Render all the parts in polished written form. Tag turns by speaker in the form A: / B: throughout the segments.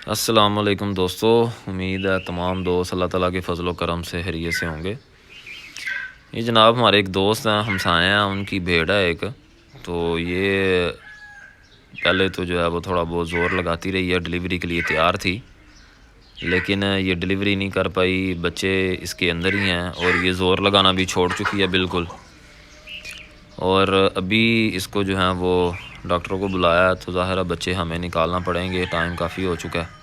A: السلام علیکم دوستو، امید ہے تمام دوست اللہ تعالیٰ کے فضل و کرم سے خیریت سے ہوں گے۔ یہ جناب ہمارے ایک دوست ہیں، ہمسائے ہیں، ان کی بھیڑ ہے ایک، تو یہ پہلے تو جو ہے وہ تھوڑا بہت زور لگاتی رہی ہے، ڈلیوری کے لیے تیار تھی، لیکن یہ ڈلیوری نہیں کر پائی، بچے اس کے اندر ہی ہیں اور یہ زور لگانا بھی چھوڑ چکی ہے بالکل۔ اور ابھی اس کو جو ہے وہ ڈاکٹروں کو بلایا تو ظاہر ہے بچے ہمیں نکالنا پڑیں گے، ٹائم کافی ہو چکا ہے۔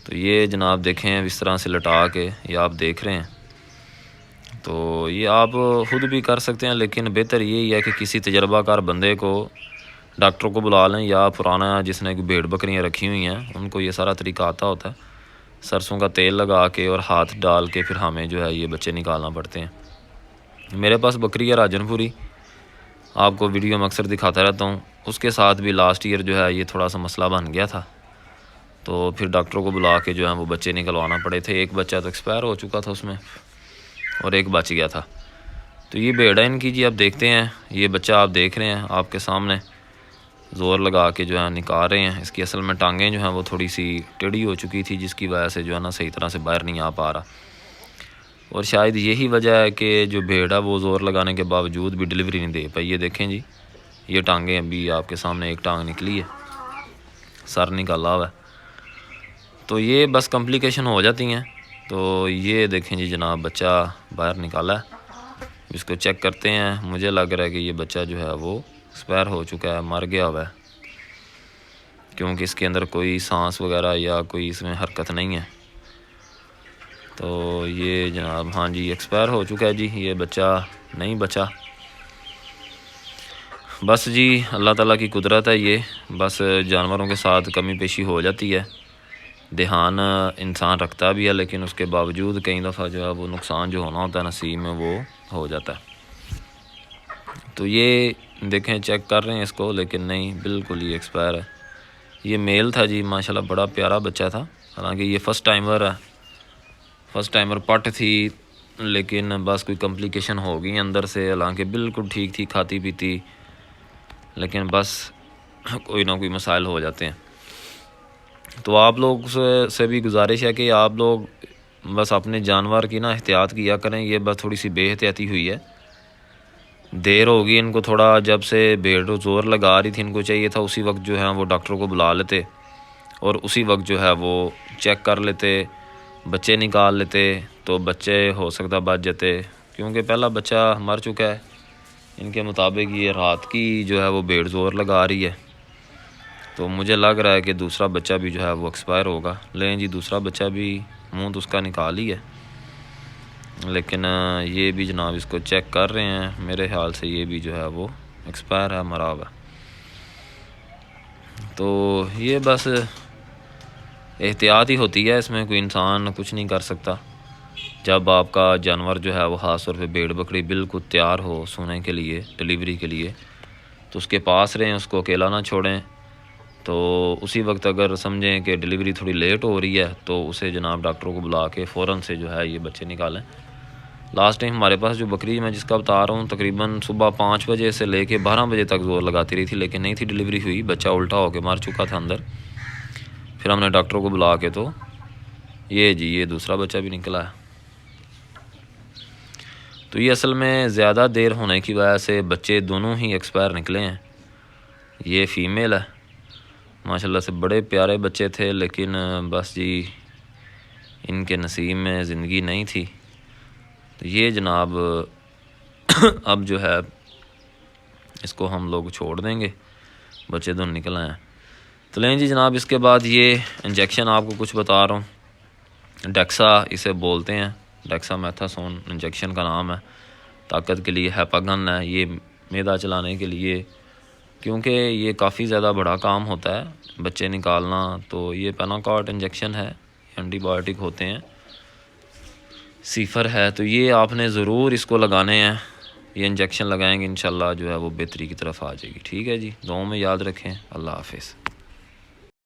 A: تو یہ جناب دیکھیں اس طرح سے لٹا کے، یہ آپ دیکھ رہے ہیں، تو یہ آپ خود بھی کر سکتے ہیں، لیکن بہتر یہی ہے کہ کسی تجربہ کار بندے کو ڈاکٹر کو بلا لیں، یا پرانا جس نے بھیڑ بکریاں رکھی ہوئی ہیں ان کو یہ سارا طریقہ آتا ہوتا ہے۔ سرسوں کا تیل لگا کے اور ہاتھ ڈال کے پھر ہمیں جو ہے یہ بچے نکالنا پڑتے ہیں۔ میرے پاس بکری ہے راجن پوری، آپ کو ویڈیو میں اکثر دکھاتا رہتا ہوں، اس کے ساتھ بھی لاسٹ ایئر جو ہے یہ تھوڑا سا مسئلہ بن گیا تھا، تو پھر ڈاکٹر کو بلا کے جو ہے وہ بچے نکلوانا پڑے تھے۔ ایک بچہ تو ایکسپائر ہو چکا تھا اس میں، اور ایک بچ گیا تھا۔ تو یہ بھیڑ ہے ان کی جی، آپ دیکھتے ہیں، یہ بچہ آپ دیکھ رہے ہیں آپ کے سامنے، زور لگا کے جو ہے نکال رہے ہیں۔ اس کی اصل میں ٹانگیں جو ہیں وہ تھوڑی سی ٹیڑھی ہو چکی تھی، جس کی وجہ سے جو ہے نا صحیح طرح سے باہر نہیں آ پا رہا، اور شاید یہی وجہ ہے کہ جو بھیڑ ہے وہ زور لگانے کے باوجود بھی ڈلیوری نہیں دے پائی۔ یہ دیکھیں جی، یہ ٹانگیں ابھی آپ کے سامنے ایک ٹانگ نکلی ہے، سر نکالا ہوا ہے، تو یہ بس کمپلیکیشن ہو جاتی ہیں۔ تو یہ دیکھیں جی جناب بچہ باہر نکالا ہے، اس کو چیک کرتے ہیں۔ مجھے لگ رہا ہے کہ یہ بچہ جو ہے وہ ایکسپائر ہو چکا ہے، مر گیا ہوا ہے، کیونکہ اس کے اندر کوئی سانس وغیرہ یا کوئی اس میں حرکت نہیں ہے۔ تو یہ جناب ہاں جی ایکسپائر ہو چکا ہے جی، یہ بچہ نہیں بچا۔ بس جی اللہ تعالیٰ کی قدرت ہے، یہ بس جانوروں کے ساتھ کمی پیشی ہو جاتی ہے، دھیان انسان رکھتا بھی ہے، لیکن اس کے باوجود کئی دفعہ جو ہے وہ نقصان جو ہونا ہوتا ہے نصیب میں وہ ہو جاتا ہے۔ تو یہ دیکھیں چیک کر رہے ہیں اس کو، لیکن نہیں، بالکل یہ ایکسپائر ہے۔ یہ میل تھا جی، ماشاءاللہ بڑا پیارا بچہ تھا، حالانکہ یہ فرسٹ ٹائمر ہے، فرسٹ ٹائمر پٹ تھی، لیکن بس کوئی کمپلیکیشن ہو گئی اندر سے، حالانکہ بالکل ٹھیک تھی، کھاتی پیتی، لیکن بس کوئی نہ کوئی مسائل ہو جاتے ہیں۔ تو آپ لوگ سے بھی گزارش ہے کہ آپ لوگ بس اپنے جانور کی نا احتیاط کیا کریں۔ یہ بس تھوڑی سی بے احتیاطی ہوئی ہے، دیر ہوگی ان کو تھوڑا، جب سے بھیڑ زور لگا رہی تھی ان کو چاہیے تھا اسی وقت جو ہے وہ ڈاکٹر کو بلا لیتے اور اسی وقت جو ہے وہ چیک کر لیتے، بچے نکال لیتے، تو بچے ہو سکتا بچ جاتے، کیونکہ پہلا بچہ مر چکا ہے ان کے مطابق۔ یہ رات کی جو ہے وہ بھیڑ زور لگا رہی ہے، تو مجھے لگ رہا ہے کہ دوسرا بچہ بھی جو ہے وہ ایکسپائر ہوگا۔ لیں جی دوسرا بچہ بھی منہ تو اس کا نکال ہی ہے، لیکن یہ بھی جناب اس کو چیک کر رہے ہیں، میرے خیال سے یہ بھی جو ہے وہ ایکسپائر ہے، مرا ہوا۔ تو یہ بس احتیاط ہی ہوتی ہے، اس میں کوئی انسان کچھ نہیں کر سکتا۔ جب آپ کا جانور جو ہے وہ خاص طور پہ بھیڑ بکری بالکل تیار ہو سونے کے لیے، ڈلیوری کے لیے، تو اس کے پاس رہیں، اس کو اکیلا نہ چھوڑیں۔ تو اسی وقت اگر سمجھیں کہ ڈلیوری تھوڑی لیٹ ہو رہی ہے تو اسے جناب ڈاکٹر کو بلا کے فوراً سے جو ہے یہ بچے نکالیں۔ لاسٹ ٹائم ہمارے پاس جو بکری میں جس کا بتا رہا ہوں، تقریباً صبح 5 بجے سے لے کے 12 بجے تک زور لگاتی رہی تھی، لیکن نہیں تھی ڈلیوری ہوئی، بچہ الٹا ہو کے مر چکا تھا اندر۔ پھر ہم نے ڈاکٹر کو بلا کے تو یہ جی یہ دوسرا بچہ بھی نکلا ہے۔ تو یہ اصل میں زیادہ دیر ہونے کی وجہ سے بچے دونوں ہی ایکسپائر نکلے ہیں۔ یہ فیمیل ہے، ماشاءاللہ سے بڑے پیارے بچے تھے، لیکن بس جی ان کے نصیب میں زندگی نہیں تھی۔ تو یہ جناب اب جو ہے اس کو ہم لوگ چھوڑ دیں گے، بچے دونوں نکل آئے ہیں۔ تو لیں جی جناب اس کے بعد یہ انجیکشن آپ کو کچھ بتا رہا ہوں، ڈیکسا اسے بولتے ہیں، ڈیکسا میتھاسون انجیکشن کا نام ہے، طاقت کے لیے ہیپاگن ہے، یہ معدہ چلانے کے لیے، کیونکہ یہ کافی زیادہ بڑا کام ہوتا ہے بچے نکالنا۔ تو یہ پیناکارٹ انجیکشن ہے، اینٹی بایوٹک ہوتے ہیں، سیفر ہے، تو یہ آپ نے ضرور اس کو لگانے ہیں، یہ انجیکشن لگائیں گے انشاءاللہ جو ہے وہ بہتری کی طرف آ جائے گی۔ ٹھیک ہے جی، دعاؤں میں یاد رکھیں، اللہ حافظ۔